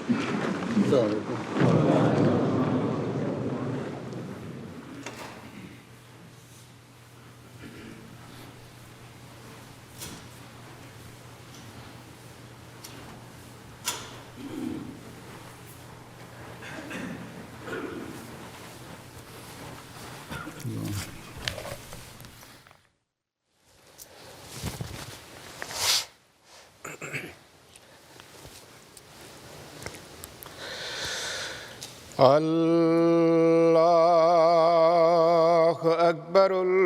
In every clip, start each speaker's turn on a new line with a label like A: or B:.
A: السلام علیکم.
B: اللہ اکبر اللہ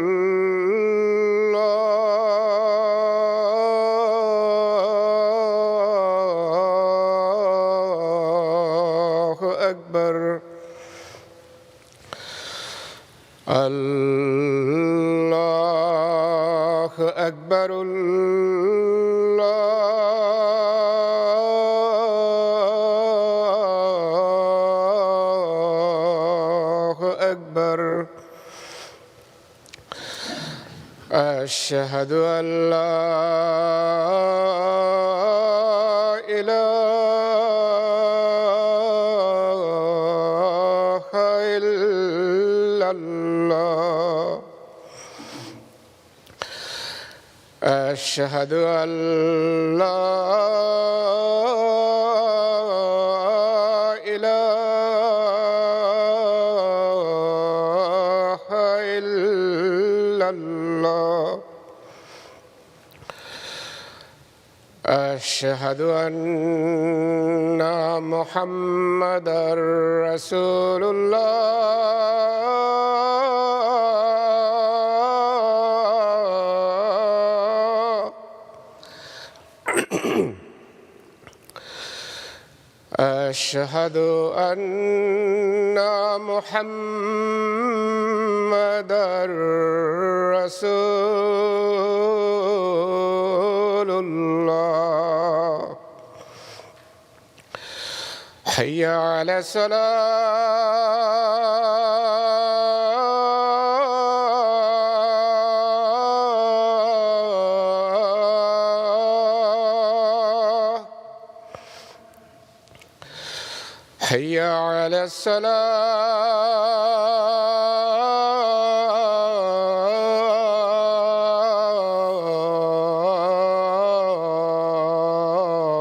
B: اکبر اللہ اکبر أشهد أن لا إله إلا الله أشهد أن لا إله إلا الله أشهد أن محمدًا رسول الله أشهد أن محمدًا رسول الله حي على الصلاة حي على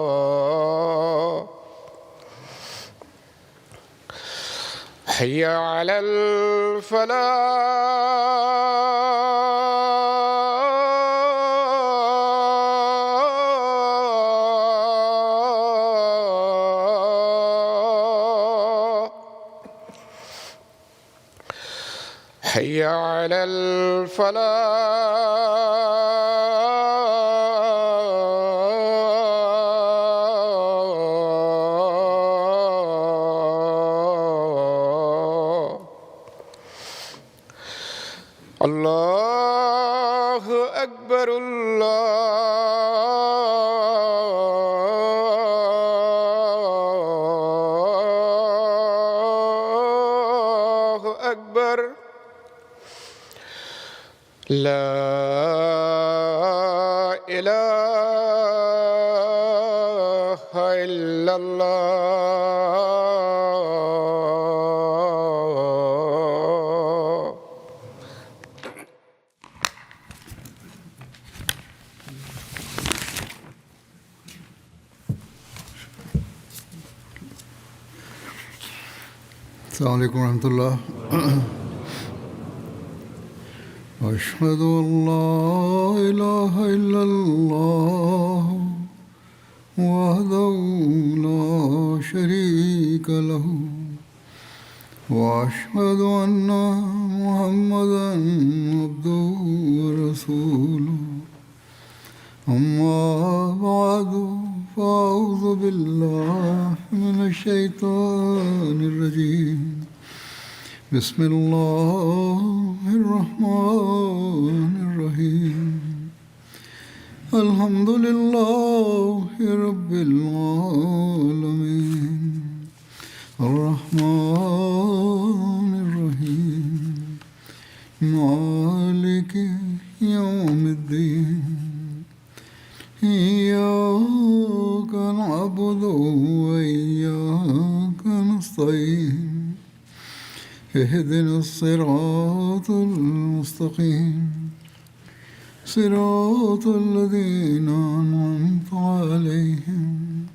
B: الصلاة حي على الفلاح حي على الفلاح الله أكبر الله أكبر لا إله إلا الله.
A: السلام علیکم ورحمۃ اللہ. أشهد أن لا إله إلا الله وحده لا شريك له وأشهد أن محمدًا عبده ورسوله أما بعد فأعوذ بالله من الشيطان الرجيم بسم الله الرحمن الرحيم الحمد لله رب العالمين الرحمن الرحيم مالك يوم الدين إياك نعبد وإياك اهدنا الصراط المستقيم صراط الذين أنعمت عليهم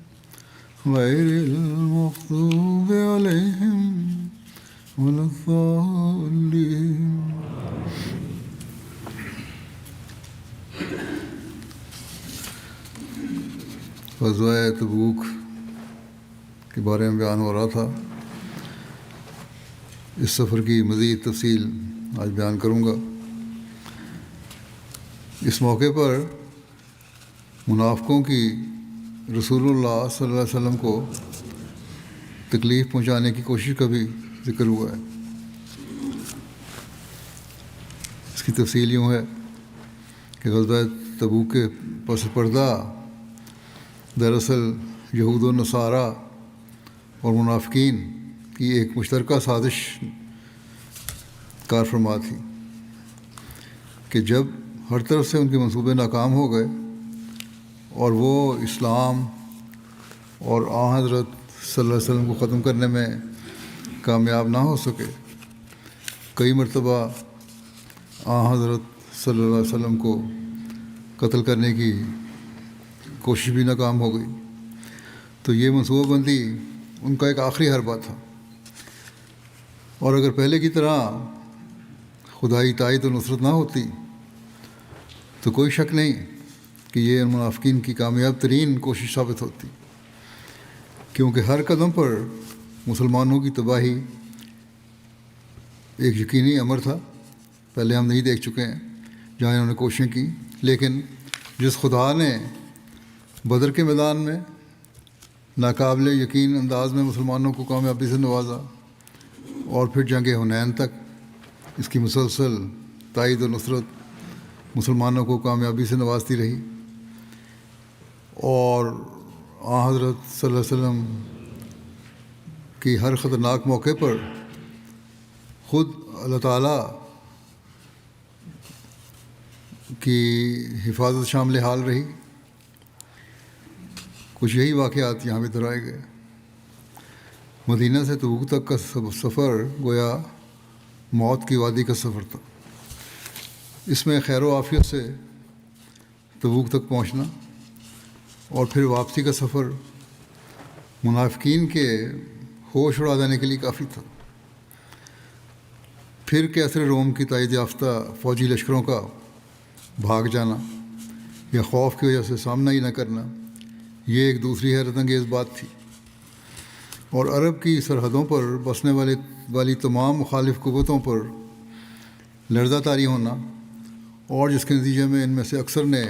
A: غير المغضوب عليهم ولا الضالين. غزوہ تبوک کے بارے میں بیان ہو رہا تھا. اس سفر کی مزید تفصیل آج بیان کروں گا. اس موقع پر منافقوں کی رسول اللہ صلی اللہ علیہ وسلم کو تکلیف پہنچانے کی کوشش کا بھی ذکر ہوا ہے. اس کی تفصیل یوں ہے کہ غزوہ تبوک کے پس پردہ دراصل یہود و نصارہ اور منافقین کی ایک مشترکہ سازش کار فرما تھی کہ جب ہر طرف سے ان کے منصوبے ناکام ہو گئے اور وہ اسلام اور حضرت صلی اللہ علیہ وسلم کو ختم کرنے میں کامیاب نہ ہو سکے، کئی مرتبہ حضرت صلی اللہ علیہ وسلم کو قتل کرنے کی کوشش بھی ناکام ہو گئی. تو یہ منصوبہ بندی ان کا ایک آخری حربہ تھا. اور اگر پہلے کی طرح خدائی تائید و نصرت نہ ہوتی تو کوئی شک نہیں کہ یہ منافقین کی کامیاب ترین کوشش ثابت ہوتی، کیونکہ ہر قدم پر مسلمانوں کی تباہی ایک یقینی امر تھا. پہلے ہم نہیں دیکھ چکے ہیں جہاں انہوں نے کوششیں کی، لیکن جس خدا نے بدر کے میدان میں ناقابل یقین انداز میں مسلمانوں کو کامیابی سے نوازا اور پھر جنگ حنین تک اس کی مسلسل تائید و نصرت مسلمانوں کو کامیابی سے نوازتی رہی، اور حضرت صلی اللہ علیہ وسلم کی ہر خطرناک موقع پر خود اللہ تعالیٰ کی حفاظت شامل حال رہی. کچھ یہی واقعات یہاں بھی دہرائے گئے. مدینہ سے تبوک تک کا سفر گویا موت کی وادی کا سفر تھا. اس میں خیر و عافیت سے تبوک تک پہنچنا اور پھر واپسی کا سفر منافقین کے ہوش اڑا دینے کے لیے کافی تھا. پھر کیسر روم کی تائید یافتہ فوجی لشکروں کا بھاگ جانا یا خوف کی وجہ سے سامنا ہی نہ کرنا، یہ ایک دوسری حیرت انگیز بات تھی. اور عرب کی سرحدوں پر بسنے والی تمام مخالف قوتوں پر لرزہ طاری ہونا، اور جس کے نتیجے میں ان میں سے اکثر نے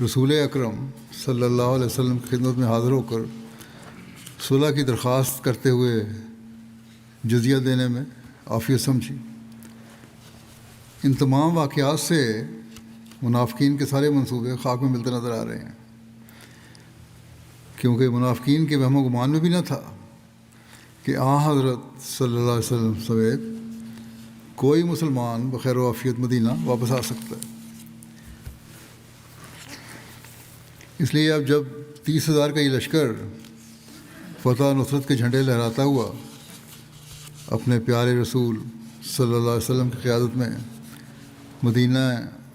A: رسول اکرم صلی اللہ علیہ وسلم کی خدمت میں حاضر ہو کر صلح کی درخواست کرتے ہوئے جزیہ دینے میں عافیت سمجھی. ان تمام واقعات سے منافقین کے سارے منصوبے خاک میں ملتے نظر آ رہے ہیں، کیونکہ منافقین کے وہم و گمان میں بھی نہ تھا کہ حضرت صلی اللہ علیہ وسلم سمیت کوئی مسلمان بخیر و عافیت مدینہ واپس آ سکتا ہے. اس لیے اب جب 30,000 کا یہ لشکر فتح و نصرت کے جھنڈے لہراتا ہوا اپنے پیارے رسول صلی اللہ علیہ وسلم کی قیادت میں مدینہ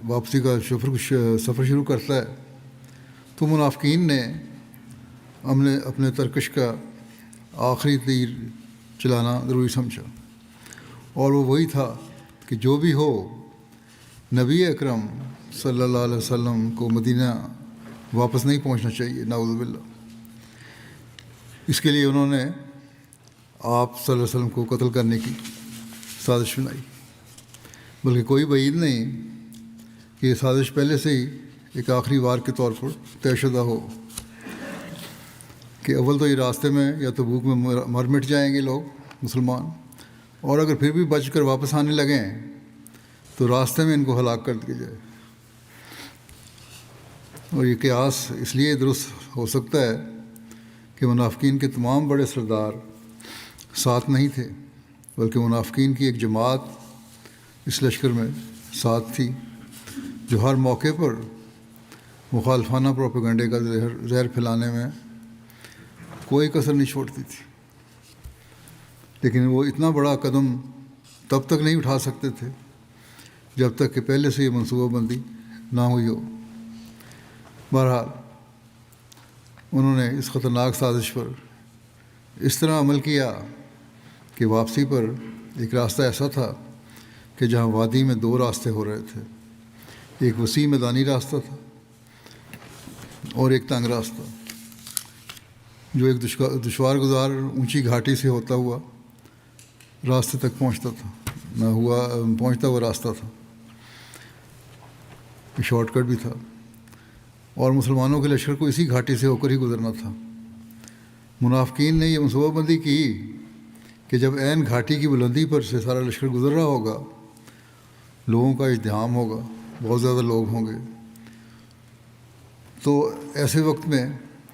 A: واپسی کا سفر شروع کرتا ہے، تو منافقین نے اپنے ترکش کا آخری تیر چلانا ضروری سمجھا، اور وہ وہی تھا کہ جو بھی ہو نبی اکرم صلی اللہ علیہ وسلم کو مدینہ واپس نہیں پہنچنا چاہیے، نعوذ باللہ. اس کے لیے انہوں نے آپ صلی اللہ علیہ وسلم کو قتل کرنے کی سازش بنائی. بلکہ کوئی بعید نہیں کہ یہ سازش پہلے سے ہی ایک آخری وار کے طور پر طے شدہ ہو کہ اول تو یہ راستے میں یا تبوک میں مر مٹ جائیں گے لوگ مسلمان، اور اگر پھر بھی بچ کر واپس آنے لگیں تو راستے میں ان کو ہلاک کر دیا جائے. اور یہ قیاس اس لیے درست ہو سکتا ہے کہ منافقین کے تمام بڑے سردار ساتھ نہیں تھے، بلکہ منافقین کی ایک جماعت اس لشکر میں ساتھ تھی جو ہر موقع پر مخالفانہ پروپیگنڈے کا زہر پھیلانے میں کوئی کسر نہیں چھوڑتی تھی. لیکن وہ اتنا بڑا قدم تب تک نہیں اٹھا سکتے تھے جب تک کہ پہلے سے یہ منصوبہ بندی نہ ہوئی ہو۔ بہرحال انہوں نے اس خطرناک سازش پر اس طرح عمل کیا کہ واپسی پر ایک راستہ ایسا تھا کہ جہاں وادی میں دو راستے ہو رہے تھے، ایک وسیع میدانی راستہ تھا اور ایک تنگ راستہ جو ایک دشوار گزار اونچی گھاٹی سے ہوتا ہوا راستے تک پہنچتا ہوا راستہ تھا، شارٹ کٹ بھی تھا، اور مسلمانوں کے لشکر کو اسی گھاٹی سے ہو کر ہی گزرنا تھا۔ منافقین نے یہ منصوبہ بندی کی کہ جب عین گھاٹی کی بلندی پر سے سارا لشکر گزر رہا ہوگا، لوگوں کا ازدحام ہوگا، بہت زیادہ لوگ ہوں گے، تو ایسے وقت میں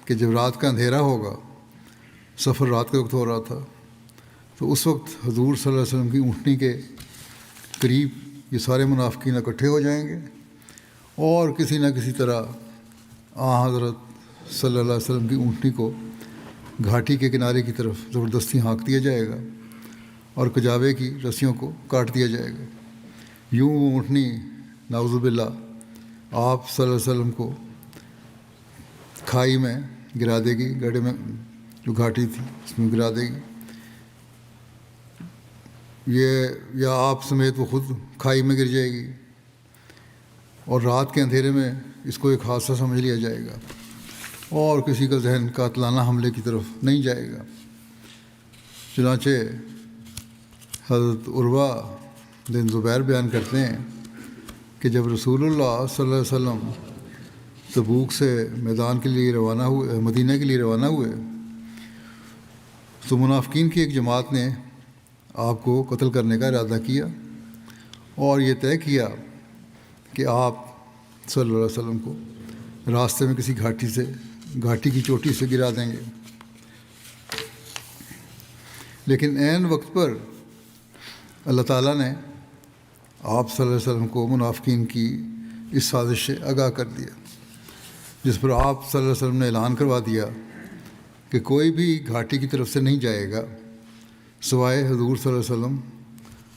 A: کہ جب رات کا اندھیرا ہوگا، سفر رات کے وقت ہو رہا تھا، تو اس وقت حضور صلی اللہ علیہ وسلم کی اونٹنی کے قریب یہ سارے منافقین اکٹھے ہو جائیں گے اور کسی نہ کسی طرح حضرت صلی اللہ علیہ وسلم کی اونٹنی کو گھاٹی کے کنارے کی طرف زبردستی ہانک دیا جائے گا اور کجاوے کی رسیوں کو کاٹ دیا جائے گا۔ یوں وہ اونٹنی نعوذ باللہ آپ صلی اللہ علیہ وسلم کو کھائی میں گرا دے گی، گڑھے میں جو گھاٹی تھی اس میں گرا دے گی، یا آپ سمیت وہ خود کھائی میں گر جائے گی، اور رات کے اندھیرے میں اس کو ایک حادثہ سمجھ لیا جائے گا اور کسی کا ذہن قاتلانہ حملے کی طرف نہیں جائے گا۔ چنانچہ حضرت عروہ بن زبیر بیان کرتے ہیں کہ جب رسول اللہ صلی اللہ علیہ وسلم تبوک سے میدان کے لیے روانہ ہوئے، مدینہ کے لیے روانہ ہوئے، تو منافقین کی ایک جماعت نے آپ کو قتل کرنے کا ارادہ کیا اور یہ طے کیا کہ آپ صلی اللہ علیہ وسلم کو راستے میں کسی گھاٹی کی چوٹی سے گرا دیں گے۔ لیکن عین وقت پر اللہ تعالیٰ نے آپ صلی اللہ علیہ وسلم کو منافقین کی اس سازش سے آگاہ کر دیا، جس پر آپ صلی اللہ علیہ وسلم نے اعلان کروا دیا کہ کوئی بھی گھاٹی کی طرف سے نہیں جائے گا سوائے حضور صلی اللہ علیہ وسلم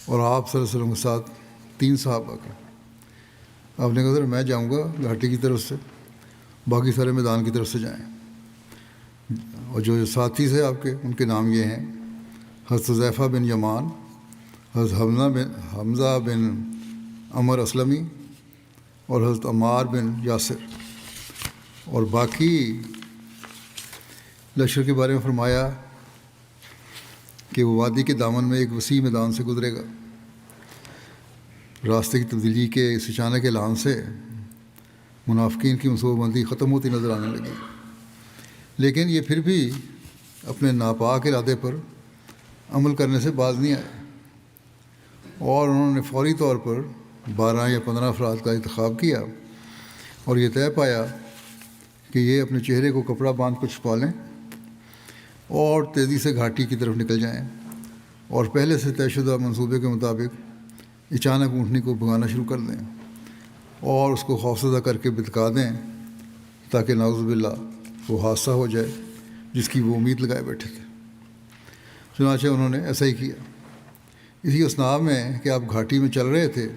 A: اور آپ صلی اللہ علیہ وسلم کے ساتھ 3 صحابہ کے۔ آپ نے کہا سر میں جاؤں گا گھاٹی کی طرف سے، باقی سارے میدان کی طرف سے جائیں۔ اور جو ساتھی تھے آپ کے، ان کے نام یہ ہیں: حضرت حذیفہ بن یمان، حضرت حمزہ بن عمر اسلمی اور حضرت عمار بن یاسر۔ اور باقی لشکر کے بارے میں فرمایا کہ وہ وادی کے دامن میں ایک وسیع میدان سے گزرے گا۔ راستے کی تبدیلی کے اس اچانک اعلان سے منافقین کی منصوبہ بندی ختم ہوتی نظر آنے لگی، لیکن یہ پھر بھی اپنے ناپاک ارادے پر عمل کرنے سے باز نہیں آئے، اور انہوں نے فوری طور پر 12 یا 15 افراد کا انتخاب کیا اور یہ طے پایا کہ یہ اپنے چہرے کو کپڑا باندھ کر چھپا لیں اور تیزی سے گھاٹی کی طرف نکل جائیں اور پہلے سے طے شدہ منصوبے کے مطابق اچانک اونٹنی کو بھگانا شروع کر دیں اور اس کو خوفزدہ کر کے بتکا دیں تاکہ نعوذ باللہ وہ حادثہ ہو جائے جس کی وہ امید لگائے بیٹھے تھے۔ چنانچہ انہوں نے ایسا ہی کیا۔ اسی اسنا میں کہ آپ گھاٹی میں چل رہے تھے،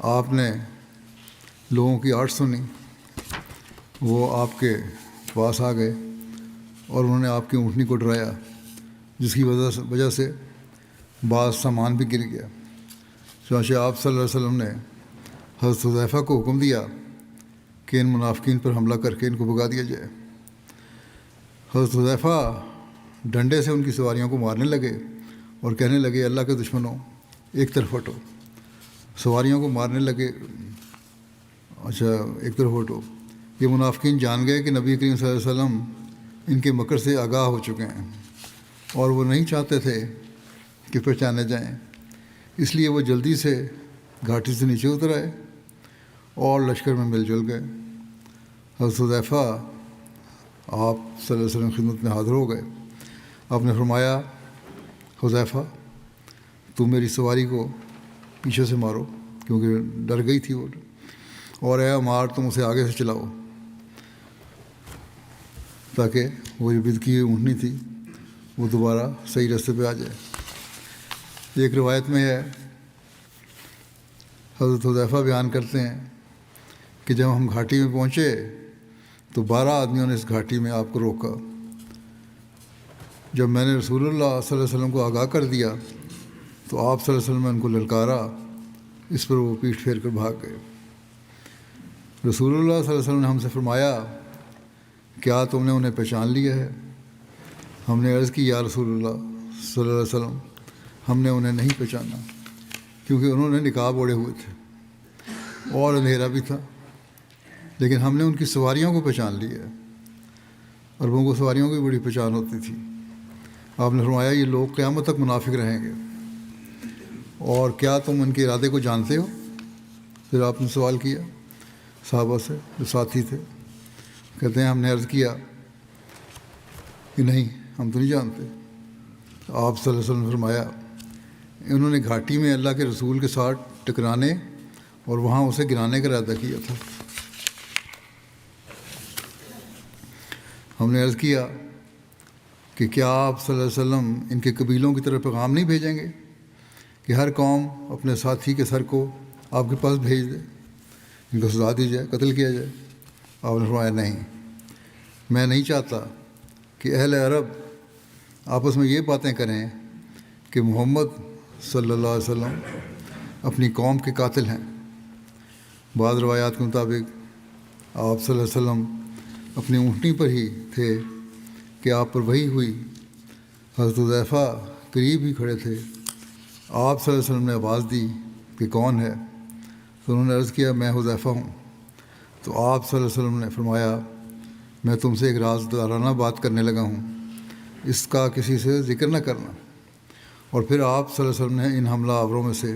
A: آپ نے لوگوں کی آٹ سنی، وہ آپ کے پاس آ گئے اور انہوں نے آپ کی اونٹنی کو ڈرایا، جس کی وجہ سے بعض سامان بھی گر گیا۔ چنانچہ آپ صلی اللہ علیہ وسلم نے حضرت حذیفہ کو حکم دیا کہ ان منافقین پر حملہ کر کے ان کو بھگا دیا جائے۔ حضرت حذیفہ ڈنڈے سے ان کی سواریوں کو مارنے لگے اور کہنے لگے: اللہ کے دشمنوں، ایک طرف ہٹو۔ سواریوں کو مارنے لگے، اچھا ایک طرف ہٹو۔ یہ منافقین جان گئے کہ نبی کریم صلی اللہ علیہ وسلم ان کے مکر سے آگاہ ہو چکے ہیں اور وہ نہیں چاہتے تھے کہ پہچانے جائیں، اس لیے وہ جلدی سے گھاٹی سے نیچے اتر آئے اور لشکر میں مل جل گئے۔ حضرت حذیفہ آپ صلی اللہ علیہ وسلم کی خدمت میں حاضر ہو گئے۔ آپ نے فرمایا: حذیفہ، تم میری سواری کو پیچھے سے مارو، کیونکہ ڈر گئی تھی وہ، اور اے عمار، تم اسے آگے سے چلاؤ، تاکہ وہ جو بدکی ہوئی اونٹنی تھی وہ دوبارہ صحیح راستے پہ آ جائے۔ ایک روایت میں ہے، حضرت حذیفہ بیان کرتے ہیں کہ جب ہم گھاٹی میں پہنچے تو 12 آدمیوں نے اس گھاٹی میں آپ کو روکا۔ جب میں نے رسول اللہ صلی اللہ علیہ وسلم کو آگاہ کر دیا تو آپ صلی اللہ علیہ وسلم نے ان کو للکارا، اس پر وہ پیٹھ پھیر کر بھاگ گئے۔ رسول اللہ صلی اللہ علیہ وسلم نے ہم سے فرمایا، کیا تم نے انہیں پہچان لیا ہے؟ ہم نے عرض کی، یا رسول اللہ صلی اللہ علیہ وسلم، ہم نے انہیں نہیں پہچانا، کیونکہ انہوں نے نقاب اوڑھے ہوئے تھے اور اندھیرا بھی تھا، لیکن ہم نے ان کی سواریوں کو پہچان لیا ہے۔ عربوں کو سواریوں کی بڑی پہچان ہوتی تھی۔ آپ نے فرمایا، یہ لوگ قیامت تک منافق رہیں گے، اور کیا تم ان کے ارادے کو جانتے ہو؟ پھر آپ نے سوال کیا صحابہ سے جو ساتھی تھے، کہتے ہیں ہم نے عرض کیا کہ نہیں، ہم تو نہیں جانتے۔ آپ صلی اللہ علیہ وسلم نے فرمایا، انہوں نے گھاٹی میں اللہ کے رسول کے ساتھ ٹکرانے اور وہاں اسے گرانے کا ارادہ کیا تھا۔ ہم نے عرض کیا کہ کیا آپ صلی اللہ علیہ وسلم ان کے قبیلوں کی طرف پیغام نہیں بھیجیں گے کہ ہر قوم اپنے ساتھی کے سر کو آپ کے پاس بھیج دے، ان کو سزا دی جائے، قتل کیا جائے؟ آپ نے فرمایا، نہیں، میں نہیں چاہتا کہ اہل عرب آپس میں یہ باتیں کریں کہ محمد صلی اللہ علیہ وسلم اپنی قوم کے قاتل ہیں۔ بعض روایات کے مطابق آپ صلی اللہ علیہ وسلم اپنی اونٹنی پر ہی تھے کہ آپ پر وحی ہوئی۔ حضرت حذیفہ قریب ہی کھڑے تھے۔ آپ صلی اللہ علیہ وسلم نے آواز دی کہ کون ہے؟ تو انہوں نے عرض کیا، میں حذیفہ ہوں۔ تو آپ صلی اللہ علیہ وسلم نے فرمایا، میں تم سے ایک رازدارانہ بات کرنے لگا ہوں، اس کا کسی سے ذکر نہ کرنا۔ اور پھر آپ صلی اللہ علیہ وسلم نے ان حملہ آوروں میں سے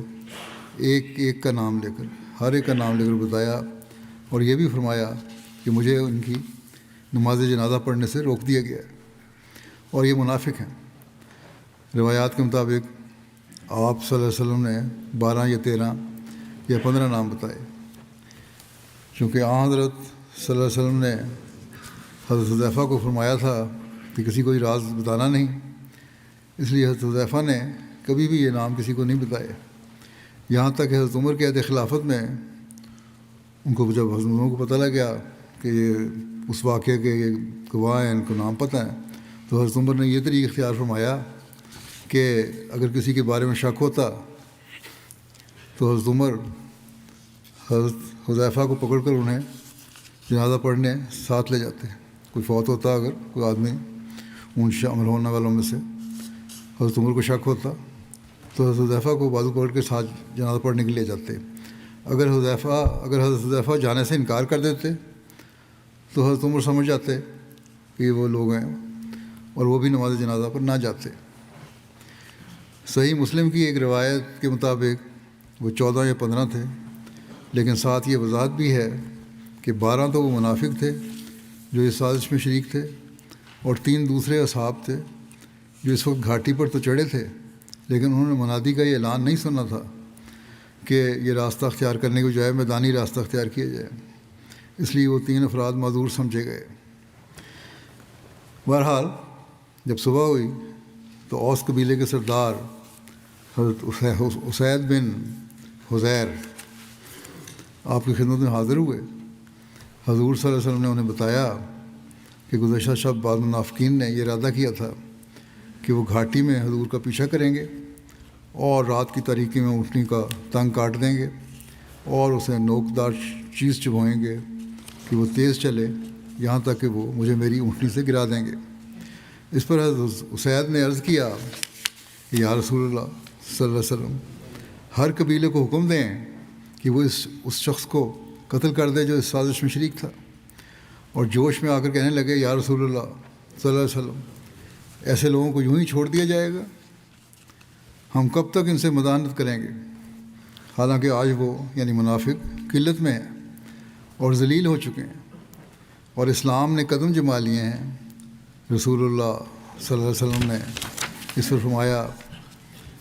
A: ایک ایک کا نام لے کر، ہر ایک کا نام لے کر بتایا، اور یہ بھی فرمایا کہ مجھے ان کی نماز جنازہ پڑھنے سے روک دیا گیا ہے اور یہ منافق ہیں۔ روایات کے مطابق آپ صلی اللہ علیہ وسلم نے 12 یا 13 یا 15 نام بتائے۔ چونکہ حضرت صلی اللہ علیہ وسلم نے حضرت حذیفہ کو فرمایا تھا کہ کسی کو یہ راز بتانا نہیں، اس لیے حضرت حذیفہ نے کبھی بھی یہ نام کسی کو نہیں بتائے، یہاں تک کہ حضرت عمر کے عہد خلافت میں ان کو جب حضرت عمر کو پتہ لگ گیا کہ یہ اس واقعے کے یہ گواہ ہیں، ان کو نام پتہ ہیں، تو حضرت عمر نے یہ طریقہ اختیار فرمایا کہ اگر کسی کے بارے میں شک ہوتا تو حضرت عمر حضرت حذیفہ کو پکڑ کر انہیں جنازہ پڑھنے ساتھ لے جاتے۔ کوئی فوت ہوتا، اگر کوئی آدمی ان شامل ہونے والوں میں سے، حضرت عمر کو شک ہوتا تو حضرت حذیفہ کو بازو پکڑ کے ساتھ جنازہ پڑھنے کے لیے جاتے۔ اگر حضرت حذیفہ جانے سے انکار کر دیتے تو حضرت عمر سمجھ جاتے کہ یہ وہ لوگ ہیں اور وہ بھی نماز جنازہ پر نہ جاتے۔ صحیح مسلم کی ایک روایت کے مطابق وہ 14 یا 15 تھے، لیکن ساتھ یہ وضاحت بھی ہے کہ 12 تو وہ منافق تھے جو اس سازش میں شریک تھے، اور 3 دوسرے اصحاب تھے جو اس وقت گھاٹی پر تو چڑھے تھے، لیکن انہوں نے منادی کا یہ اعلان نہیں سنا تھا کہ یہ راستہ اختیار کرنے کی بجائے میدانی راستہ اختیار کیا جائے، اس لیے وہ 3 افراد معذور سمجھے گئے۔ بہرحال جب صبح ہوئی تو اوس قبیلے کے سردار حضرت اسید بن حضیر آپ کی خدمت میں حاضر ہوئے۔ حضور صلی اللہ علیہ وسلم نے انہیں بتایا کہ گزشتہ شب بعض منافقین نے یہ ارادہ کیا تھا کہ وہ گھاٹی میں حضور کا پیچھا کریں گے اور رات کی تاریکی میں اونٹنی کا ٹنگ کاٹ دیں گے اور اسے نوکدار چیز چبھائیں گے کہ وہ تیز چلے، یہاں تک کہ وہ مجھے میری اونٹنی سے گرا دیں گے۔ اس پر حضرت اسید نے عرض کیا کہ یا رسول اللہ صلی اللہ علیہ وسلم، ہر قبیلے کو حکم دیں کہ وہ اس شخص کو قتل کر دے جو اس سازش میں شریک تھا۔ اور جوش میں آ کر کہنے لگے، یا رسول اللہ صلی اللہ علیہ وسلم، ایسے لوگوں کو یوں ہی چھوڑ دیا جائے گا؟ ہم کب تک ان سے مداحنت کریں گے؟ حالانکہ آج وہ یعنی منافق قلت میں ہیں اور ذلیل ہو چکے ہیں، اور اسلام نے قدم جما لیے ہیں۔ رسول اللہ صلی اللہ علیہ وسلم نے اس پر فرمایا،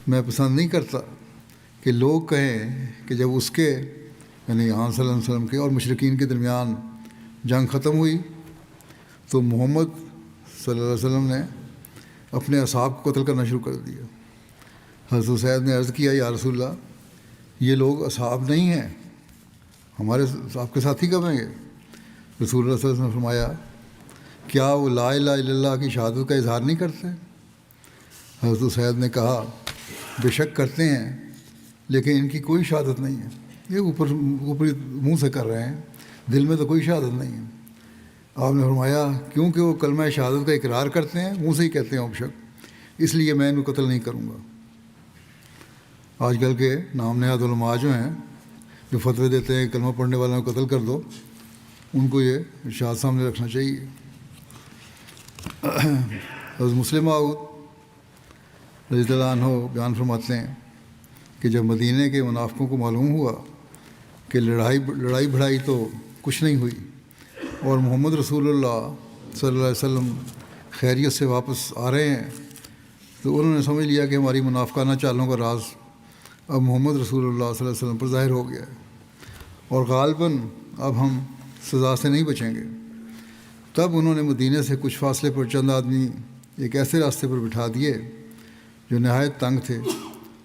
A: میں پسند نہیں کرتا کہ لوگ کہیں کہ جب اس کے یعنی صلی اللہ علیہ وسلم کے اور مشرکین کے درمیان جنگ ختم ہوئی تو محمد صلی اللہ علیہ وسلم نے اپنے اصحاب کو قتل کرنا شروع کر دیا۔ حضرت اسید نے عرض کیا، یا رسول اللہ، یہ لوگ اصحاب نہیں ہیں، ہمارے آپ کے ساتھی کب ہیں یہ؟ رسول اللہ صلی اللہ علیہ وسلم نے فرمایا، کیا وہ لا الہ الا اللہ کی شہادت کا اظہار نہیں کرتے؟ حضرت اسید نے کہا، بے شک کرتے ہیں، لیکن ان کی کوئی شہادت نہیں ہے، یہ اوپری منہ سے کر رہے ہیں، دل میں تو کوئی شہادت نہیں ہے۔ آپ نے فرمایا، کیونکہ وہ کلمہ شہادت کا اقرار کرتے ہیں، منہ سے ہی کہتے ہیں بشک، اس لیے میں ان کو قتل نہیں کروں گا۔ آج کل کے نام نہاد علماء جو ہیں، جو فتوے دیتے ہیں کلمہ پڑھنے والوں کو قتل کر دو، ان کو یہ ارشاد سامنے رکھنا چاہیے۔ حضرت مسلم موعود رضی اللہ عنہ بیان فرماتے ہیں کہ جب مدینہ کے منافقوں کو معلوم ہوا کہ لڑائی بھڑائی تو کچھ نہیں ہوئی اور محمد رسول اللہ صلی اللہ علیہ وسلم خیریت سے واپس آ رہے ہیں، تو انہوں نے سمجھ لیا کہ ہماری منافقانہ چالوں کا راز اب محمد رسول اللہ صلی اللہ علیہ وسلم پر ظاہر ہو گیا ہے، اور غالباً اب ہم سزا سے نہیں بچیں گے۔ تب انہوں نے مدینہ سے کچھ فاصلے پر چند آدمی ایک ایسے راستے پر بٹھا دیے جو نہایت تنگ تھے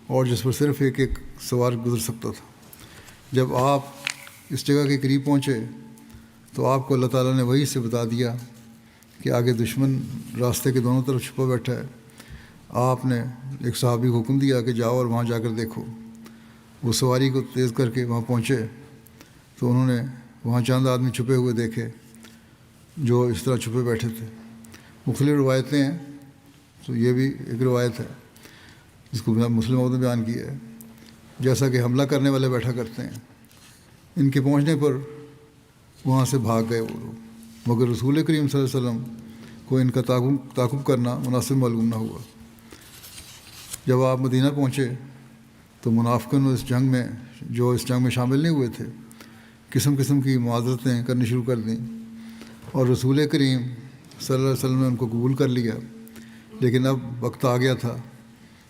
A: اور جس پر صرف ایک سوار گزر سکتا تھا۔ جب آپ اس جگہ کے قریب پہنچے تو آپ کو اللہ تعالیٰ نے وحی سے بتا دیا کہ آگے دشمن راستے کے دونوں طرف چھپا بیٹھا ہے۔ آپ نے ایک صحابی کو حکم دیا کہ جاؤ اور وہاں جا کر دیکھو۔ وہ سواری کو تیز کر کے وہاں پہنچے تو انہوں نے وہاں چند آدمی چھپے ہوئے دیکھے جو اس طرح چھپے بیٹھے تھے۔ مختلف روایتیں ہیں، تو یہ بھی ایک روایت ہے جس کو مسلم موعود نے بیان کیا ہے، جیسا کہ حملہ کرنے والے بیٹھا کرتے ہیں۔ ان کے پہنچنے پر وہاں سے بھاگ گئے وہ لوگ، مگر رسول کریم صلی اللہ علیہ وسلم کو ان کا تعاقب کرنا مناسب معلوم نہ ہوا۔ جب آپ مدینہ پہنچے تو منافقوں نے اس جنگ میں شامل نہیں ہوئے تھے قسم قسم کی معذرتیں کرنی شروع کر دیں، اور رسول کریم صلی اللہ علیہ وسلم نے ان کو قبول کر لیا۔ لیکن اب وقت آ گیا تھا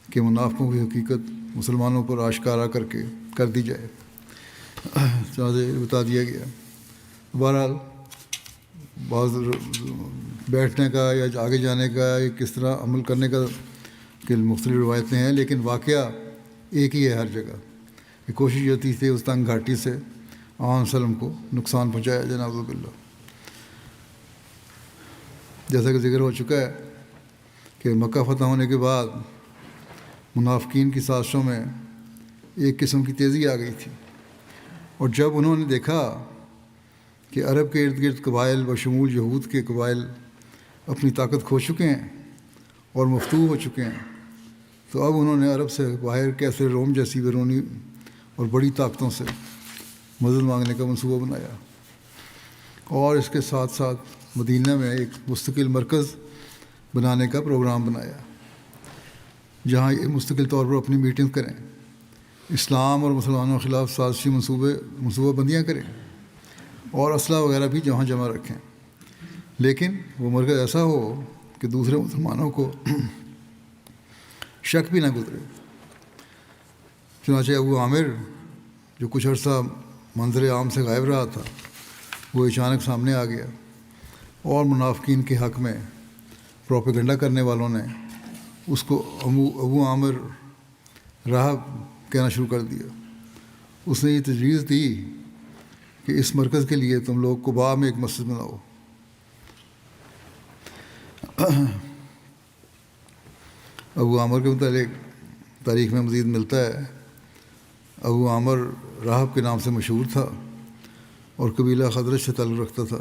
A: کہ منافقوں کی حقیقت مسلمانوں پر آشکارا کر دی جائے، چنانچہ بتا دیا گیا۔ بہرحال بعض بیٹھنے کا یا آگے جانے کا یا کس طرح عمل کرنے کا کہ مختلف روایتیں ہیں، لیکن واقعہ ایک ہی ہے ہر جگہ کہ کوشش یہ تھی اس تنگ گھاٹی سے عام وسلم کو نقصان پہنچایا جناب باللہ۔ جیسا کہ ذکر ہو چکا ہے کہ مکہ فتح ہونے کے بعد منافقین کی سازشوں میں ایک قسم کی تیزی آ گئی تھی، اور جب انہوں نے دیکھا کہ عرب کے ارد گرد قبائل بشمول یہود کے قبائل اپنی طاقت کھو چکے ہیں اور مفتوح ہو چکے ہیں، تو اب انہوں نے عرب سے باہر کیسے روم جیسی بیرونی اور بڑی طاقتوں سے مدد مانگنے کا منصوبہ بنایا، اور اس کے ساتھ ساتھ مدینہ میں ایک مستقل مرکز بنانے کا پروگرام بنایا جہاں یہ مستقل طور پر اپنی میٹنگ کریں، اسلام اور مسلمانوں کے خلاف سازشی منصوبہ بندیاں کریں اور اسلحہ وغیرہ بھی جمع رکھیں، لیکن وہ مرکز ایسا ہو کہ دوسرے مسلمانوں کو شک بھی نہ گزرے۔ چنانچہ ابو عامر جو کچھ عرصہ منظر عام سے غائب رہا تھا، وہ اچانک سامنے آ گیا، اور منافقین کے حق میں پروپیگنڈا کرنے والوں نے اس کو ابو عامر راہب کہنا شروع کر دیا۔ اس نے یہ تجویز دی کہ اس مرکز کے لیے تم لوگ قباء میں ایک مسجد بناؤ۔ ابو عامر کے متعلق تاریخ میں مزید ملتا ہے، ابو عامر راہب کے نام سے مشہور تھا اور قبیلہ خزرج سے تعلق رکھتا تھا،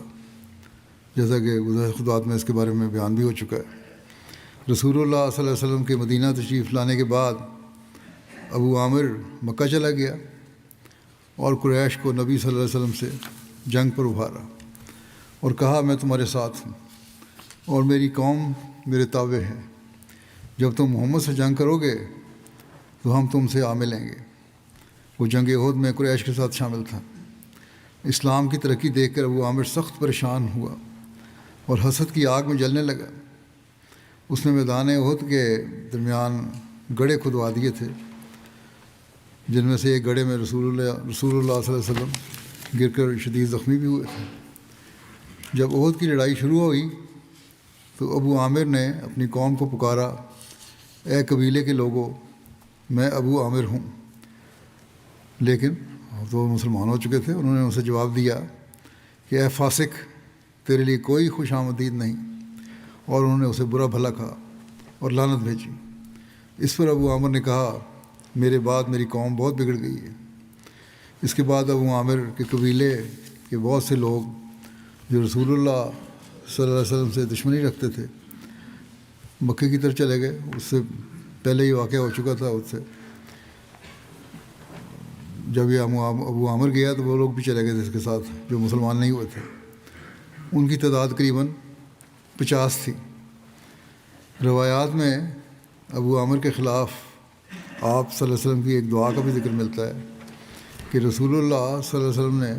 A: جیسا کہ گزشتہ خطبات میں اس کے بارے میں بیان بھی ہو چکا ہے۔ رسول اللہ صلی اللہ علیہ وسلم کے مدینہ تشریف لانے کے بعد ابو عامر مکہ چلا گیا اور قریش کو نبی صلی اللہ علیہ وسلم سے جنگ پر ابھارا اور کہا، میں تمہارے ساتھ ہوں اور میری قوم میرے تابع ہے، جب تم محمد سے جنگ کرو گے تو ہم تم سے آمے لیں گے۔ وہ جنگ احد میں قریش کے ساتھ شامل تھا۔ اسلام کی ترقی دیکھ کر ابو عامر سخت پریشان ہوا اور حسد کی آگ میں جلنے لگا۔ اس نے میدان احد کے درمیان گڑھے کھدوا دیے تھے، جن میں سے ایک گڑھے میں رسول اللہ صلی اللہ علیہ وسلم گر کر شدید زخمی بھی ہوئے تھے۔ جب احد کی لڑائی شروع ہوئی تو ابو عامر نے اپنی قوم کو پکارا، اے قبیلے کے لوگوں، میں ابو عامر ہوں۔ لیکن تو مسلمان ہو چکے تھے، انہوں نے اسے جواب دیا کہ اے فاسق، تیرے لیے کوئی خوش آمدید نہیں، اور انہوں نے اسے برا بھلا کہا اور لعنت بھیجی۔ اس پر ابو عامر نے کہا، میرے بعد میری قوم بہت بگڑ گئی ہے۔ اس کے بعد ابو عامر کے قبیلے کے بہت سے لوگ جو رسول اللہ صلی اللہ علیہ وسلم سے دشمنی رکھتے تھے مکے کی طرف چلے گئے۔ اس سے پہلے یہ واقعہ ہو چکا تھا، اس سے جب یہ ابو عامر گیا تو وہ لوگ بھی چلے گئے تھے اس کے ساتھ جو مسلمان نہیں ہوئے تھے۔ ان کی تعداد قریباً 50 تھی۔ روایات میں ابو عامر کے خلاف آپ صلی اللہ علیہ وسلم کی ایک دعا کا بھی ذکر ملتا ہے کہ رسول اللہ صلی اللہ علیہ وسلم نے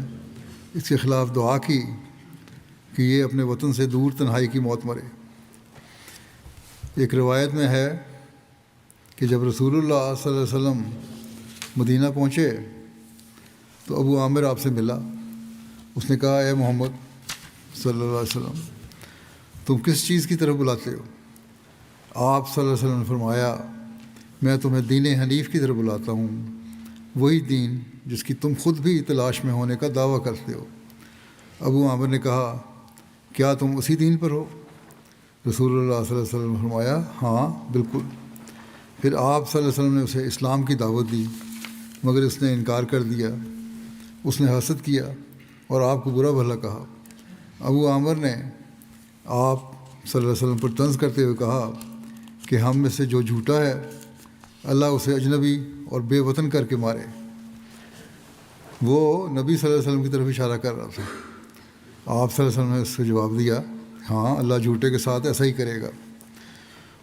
A: اس کے خلاف دعا کی کہ یہ اپنے وطن سے دور تنہائی کی موت مرے۔ ایک روایت میں ہے کہ جب رسول اللہ صلی اللہ علیہ وسلم مدینہ پہنچے تو ابو عامر آپ سے ملا۔ اس نے کہا، اے محمد صلی اللہ علیہ وسلم، تم کس چیز کی طرف بلاتے ہو؟ آپ صلی اللہ علیہ وسلم نے فرمایا، میں تمہیں دین حنیف کی طرف بلاتا ہوں، وہی دین جس کی تم خود بھی تلاش میں ہونے کا دعویٰ کرتے ہو۔ ابو عامر نے کہا، کیا تم اسی دین پر ہو؟ رسول اللہ صلی اللہ علیہ وسلم نے فرمایا، ہاں بالکل۔ پھر آپ صلی اللہ علیہ وسلم نے اسے اسلام کی دعوت دی، مگر اس نے انکار کر دیا۔ اس نے حسد کیا اور آپ کو برا بھلا کہا۔ ابو عامر نے آپ صلی اللہ علیہ وسلم پر طنز کرتے ہوئے کہا کہ ہم میں سے جو جھوٹا ہے اللہ اسے اجنبی اور بے وطن کر کے مارے۔ وہ نبی صلی اللہ علیہ وسلم کی طرف اشارہ کر رہا تھا۔ آپ صلی اللہ علیہ وسلم نے اس کو جواب دیا، ہاں اللہ جھوٹے کے ساتھ ایسا ہی کرے گا۔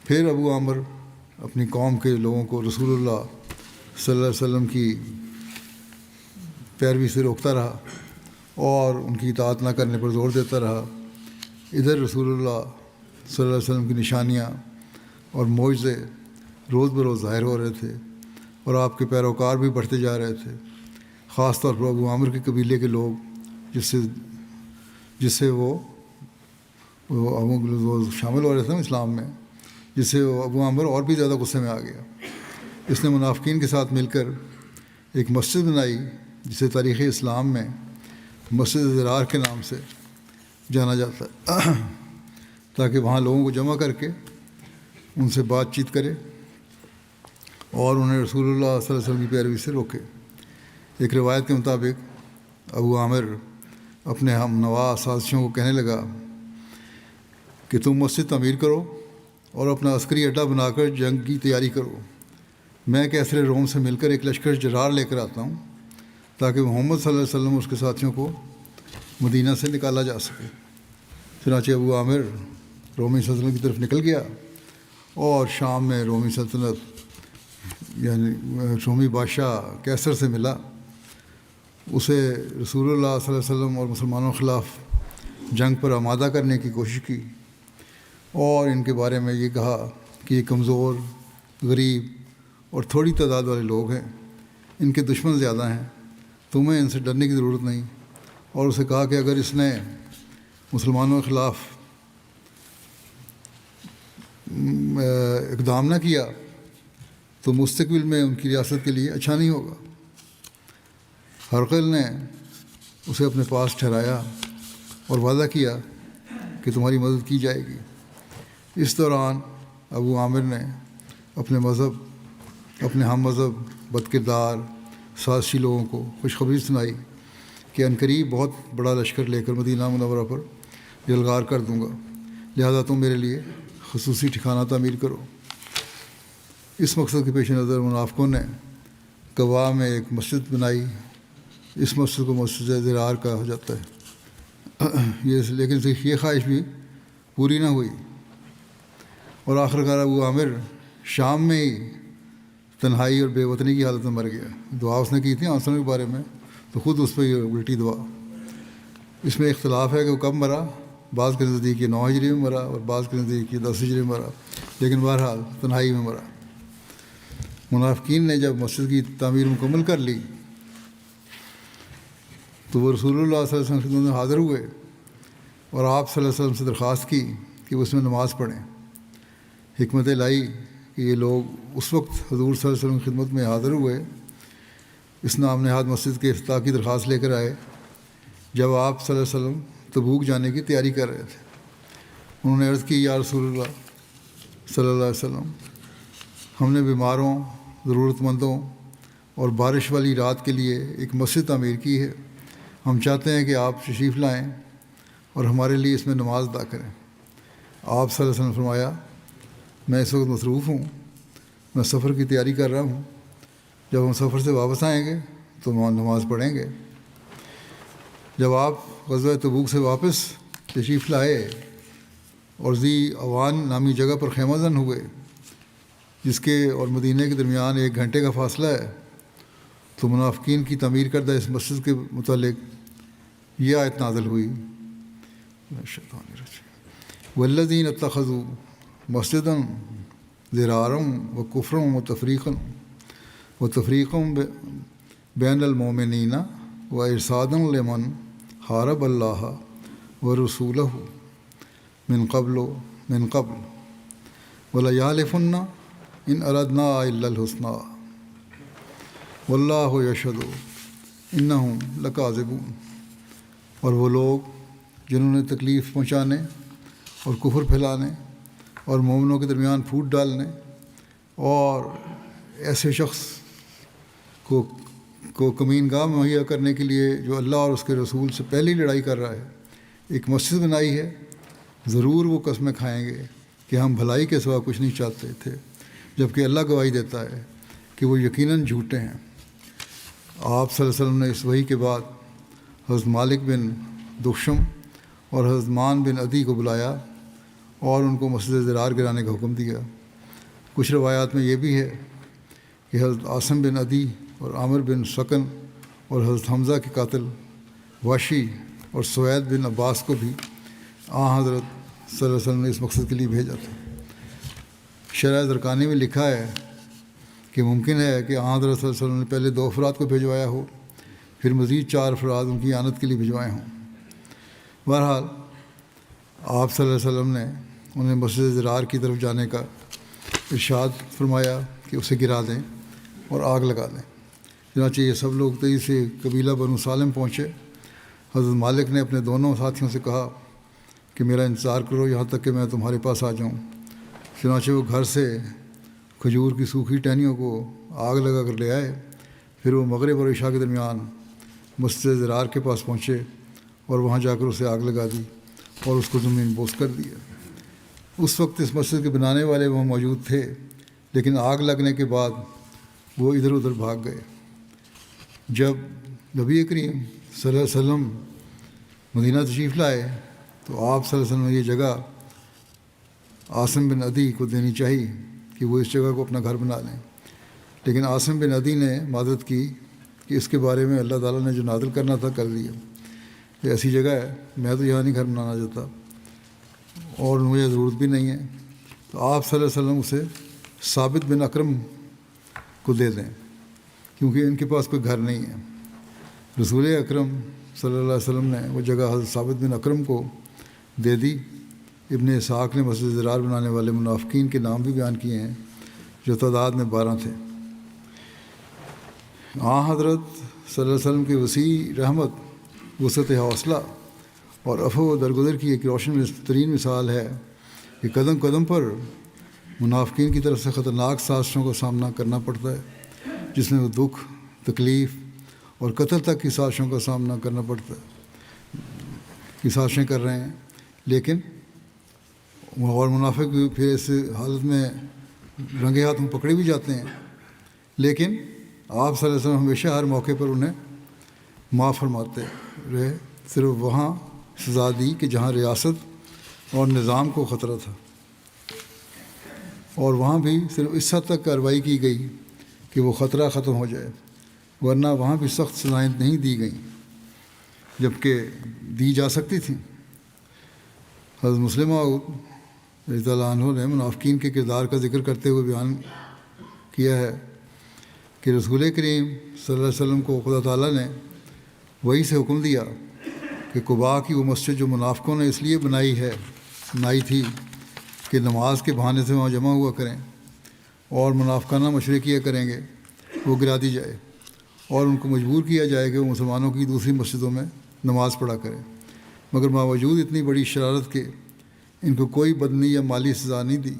A: پھر ابو عامر اپنی قوم کے لوگوں کو رسول اللہ صلی اللہ علیہ وسلم کی پیروی سے روکتا رہا اور ان کی اطاعت نہ کرنے پر زور دیتا رہا۔ ادھر رسول اللہ صلی اللہ علیہ وسلم کی نشانیاں اور معجزے روز بروز ظاہر ہو رہے تھے اور آپ کے پیروکار بھی بڑھتے جا رہے تھے۔ خاص طور پر ابو عامر کے قبیلے کے لوگ جس سے وہ شامل ہو رہے تھے اسلام میں، جس سے ابو عامر اور بھی زیادہ غصے میں آ گیا۔ اس نے منافقین کے ساتھ مل کر ایک مسجد بنائی جسے تاریخ اسلام میں مسجد ضرار کے نام سے جانا جاتا ہے، تاکہ وہاں لوگوں کو جمع کر کے ان سے بات چیت کرے اور انہیں رسول اللہ صلی اللہ علیہ وسلم کی پیروی سے روکے۔ ایک روایت کے مطابق ابو عامر اپنے ہم نوا سازشوں کو کہنے لگا کہ تم مسجد تعمیر کرو اور اپنا عسکری اڈہ بنا کر جنگ کی تیاری کرو۔ میں کیسر روم سے مل کر ایک لشکر جرار لے کر آتا ہوں تاکہ محمد صلی اللہ علیہ وسلم اور اس کے ساتھیوں کو مدینہ سے نکالا جا سکے۔ چنانچہ ابو عامر رومی سلطنت کی طرف نکل گیا اور شام میں رومی سلطنت یعنی رومی بادشاہ کیسر سے ملا۔ اسے رسول اللہ صلی اللہ علیہ وسلم اور مسلمانوں کے خلاف جنگ پر آمادہ کرنے کی کوشش کی اور ان کے بارے میں یہ کہا کہ یہ کمزور، غریب اور تھوڑی تعداد والے لوگ ہیں، ان کے دشمن زیادہ ہیں، تمہیں ان سے ڈرنے کی ضرورت نہیں۔ اور اسے کہا کہ اگر اس نے مسلمانوں کے خلاف اقدام نہ کیا تو مستقبل میں ان کی ریاست کے لیے اچھا نہیں ہوگا۔ ہرقل نے اسے اپنے پاس ٹھہرایا اور وعدہ کیا کہ تمہاری مدد کی جائے گی۔ اس دوران ابو عامر نے اپنے ہم مذہب بد کردار سازشی لوگوں کو خوشخبری سنائی کہ عنقریب بہت بڑا لشکر لے کر مدینہ منورہ پر یلغار کر دوں گا، لہذا تم میرے لیے خصوصی ٹھکانہ تعمیر کرو۔ اس مقصد کے پیش نظر منافقوں نے قباء میں ایک مسجد بنائی۔ اس مسجد کو مسجد ضرار کہا جاتا ہے، لیکن یہ خواہش بھی پوری نہ ہوئی اور آخرکار ابو عامر شام میں ہی تنہائی اور بے وطنی کی حالت میں مر گیا۔ دعا اس نے کی تھی آنسروں کے بارے میں، تو خود اس پہ یہ الٹی دعا۔ اس میں اختلاف ہے کہ وہ کب مرا، بعض کے نزدیک یہ 9 ہجری میں مرا اور بعض کے نزدیک یہ 10 ہجری میں مرا، لیکن بہرحال تنہائی میں مرا۔ منافقین نے جب مسجد کی تعمیر مکمل کر لی تو وہ رسول اللہ صلی اللہ علیہ وسلم کی خدمت میں حاضر ہوئے اور آپ صلی اللہ علیہ وسلم سے درخواست کی کہ کہ وہ اس میں نماز پڑھیں۔ حکمت لائی کہ یہ لوگ اس وقت حضور صلی اللہ علیہ وسلم کی خدمت میں حاضر ہوئے، اس نام نہاد مسجد کے افتتاح کی درخواست لے کر آئے جب آپ صلی اللہ علیہ وسلم تبوک جانے کی تیاری کر رہے تھے۔ انہوں نے عرض کی، یا رسول اللہ صلی اللہ علیہ وسلم، ہم نے بیماروں، ضرورت مندوں اور بارش والی رات کے لیے ایک مسجد تعمیر کی ہے، ہم چاہتے ہیں کہ آپ تشریف لائیں اور ہمارے لیے اس میں نماز ادا کریں۔ آپ صلی اللہ علیہ وسلم نے فرمایا، میں اس وقت مصروف ہوں، میں سفر کی تیاری کر رہا ہوں، جب ہم سفر سے واپس آئیں گے تو نماز پڑھیں گے۔ جب آپ غزوہ تبوک سے واپس تشریف لائے اور ذی اوان نامی جگہ پر خیمہ زن ہوئے، جس کے اور مدینہ کے درمیان 1 گھنٹے کا فاصلہ ہے، تو منافقین کی تعمیر کردہ اس مسجد کے متعلق یہ آیت نازل ہوئی، والذین اتخذوا مسجدا ضرارا وکفرا وتفریقا بین المؤمنین وارصادا لمن حارب اللہ ورسولہ من قبل ولیحلفن ان اردنا الا الحسنى واللہ یشہد انہم لکاذبون۔ اور وہ لوگ جنہوں نے تکلیف پہنچانے اور کفر پھیلانے اور مومنوں کے درمیان پھوٹ ڈالنے اور ایسے شخص کو کمین گاہ مہیا کرنے کے لیے جو اللہ اور اس کے رسول سے پہلی لڑائی کر رہا ہے، ایک مسجد بنائی ہے، ضرور وہ قسمیں کھائیں گے کہ ہم بھلائی کے سوا کچھ نہیں چاہتے تھے، جبکہ اللہ گواہی دیتا ہے کہ وہ یقیناً جھوٹے ہیں۔ آپ صلی اللہ علیہ وسلم نے اس وحی کے بعد حضرت مالک بن دخشم اور حضرت مان بن عدی کو بلایا اور ان کو مسجد ضرار گرانے کا حکم دیا۔ کچھ روایات میں یہ بھی ہے کہ حضرت عاصم بن عدی اور عامر بن سکن اور حضرت حمزہ کے قاتل واشی اور سوید بن عباس کو بھی حضرت صلی اللہ علیہ وسلم نے اس مقصد کے لیے بھیجا تھا۔ شرح زرقانی میں لکھا ہے کہ ممکن ہے کہ حضرت صلی اللہ علیہ وسلم نے پہلے 2 افراد کو بھجوایا ہو، پھر مزید 4 افراد ان کی اعانت کے لیے بھجوائے ہوں۔ بہرحال آپ صلی اللہ علیہ وسلم نے انہیں مسجد ضرار کی طرف جانے کا ارشاد فرمایا کہ اسے گرا دیں اور آگ لگا دیں۔ چنانچہ یہ سب لوگ تیزی سے قبیلہ بنو سالم پہنچے۔ حضرت مالک نے اپنے دونوں ساتھیوں سے کہا کہ میرا انتظار کرو یہاں تک کہ میں تمہارے پاس آ جاؤں۔ چنانچہ وہ گھر سے کھجور کی سوکھی ٹہنیوں کو آگ لگا کر لے آئے۔ پھر وہ مغرب اور عشاء کے درمیان مسجد ضرار کے پاس پہنچے اور وہاں جا کر اسے آگ لگا دی اور اس کو زمین بوس کر دیا۔ اس وقت اس مسجد کے بنانے والے وہاں موجود تھے، لیکن آگ لگنے کے بعد وہ ادھر ادھر بھاگ گئے۔ جب نبی کریم صلی اللہ علیہ وسلم مدینہ تشریف لائے تو آپ صلی اللہ علیہ وسلم نے یہ جگہ عاصم بن عدی کو دینی چاہیے کہ وہ اس جگہ کو اپنا گھر بنا لیں، لیکن عاصم بن عدی نے معذرت کی کہ اس کے بارے میں اللہ تعالیٰ نے جو نازل کرنا تھا کر لیا، یہ ایسی جگہ ہے، میں تو یہاں نہیں گھر بنانا چاہتا اور مجھے ضرورت بھی نہیں ہے۔ تو آپ صلی اللہ علیہ وسلم اسے ثابت بن اکرم کو دے دیں، کیونکہ ان کے پاس کوئی گھر نہیں ہے۔ رسول اکرم صلی اللہ علیہ وسلم نے وہ جگہ حضرت ثابت بن اکرم کو دے دی۔ ابن اسحاق نے مسجد ضرار بنانے والے منافقین کے نام بھی بیان کیے ہیں جو تعداد میں 12 تھے۔ حضرت صلی اللہ علیہ وسلم کی وسیع رحمت، وسعت حوصلہ اور عفو و درگزر کی ایک روشن ترین مثال ہے کہ قدم قدم پر منافقین کی طرف سے خطرناک سازشوں کا سامنا کرنا پڑتا ہے، جس میں وہ دکھ، تکلیف اور قتل تک کی سازشوں کا سامنا کرنا پڑتا ہے، کی سازشیں کر رہے ہیں۔ لیکن اور منافق پھر اس حالت میں رنگے ہاتھوں پکڑے بھی جاتے ہیں، لیکن آپ صلی اللہ علیہ وسلم ہمیشہ ہر موقع پر انہیں معاف فرماتے رہے، صرف وہاں سزا دی کہ جہاں ریاست اور نظام کو خطرہ تھا، اور وہاں بھی صرف اس حد تک کارروائی کی گئی کہ وہ خطرہ ختم ہو جائے، ورنہ وہاں بھی سخت سزائیں نہیں دی گئیں جبکہ دی جا سکتی تھیں۔ حضرت مسلم رضی اللہ عنہ نے منافقین کے کردار کا ذکر کرتے ہوئے بیان کیا ہے کہ رسول کریم صلی اللہ علیہ وسلم کو خدا تعالیٰ نے وہی سے حکم دیا کہ قباء کی وہ مسجد جو منافقوں نے اس لیے بنائی تھی کہ نماز کے بہانے سے وہاں جمع ہوا کریں اور منافقانہ مشورے کیا کریں گے، وہ گرا دی جائے اور ان کو مجبور کیا جائے کہ وہ مسلمانوں کی دوسری مسجدوں میں نماز پڑھا کریں، مگر باوجود اتنی بڑی شرارت کے ان کو کوئی بدنی یا مالی سزا نہیں دی۔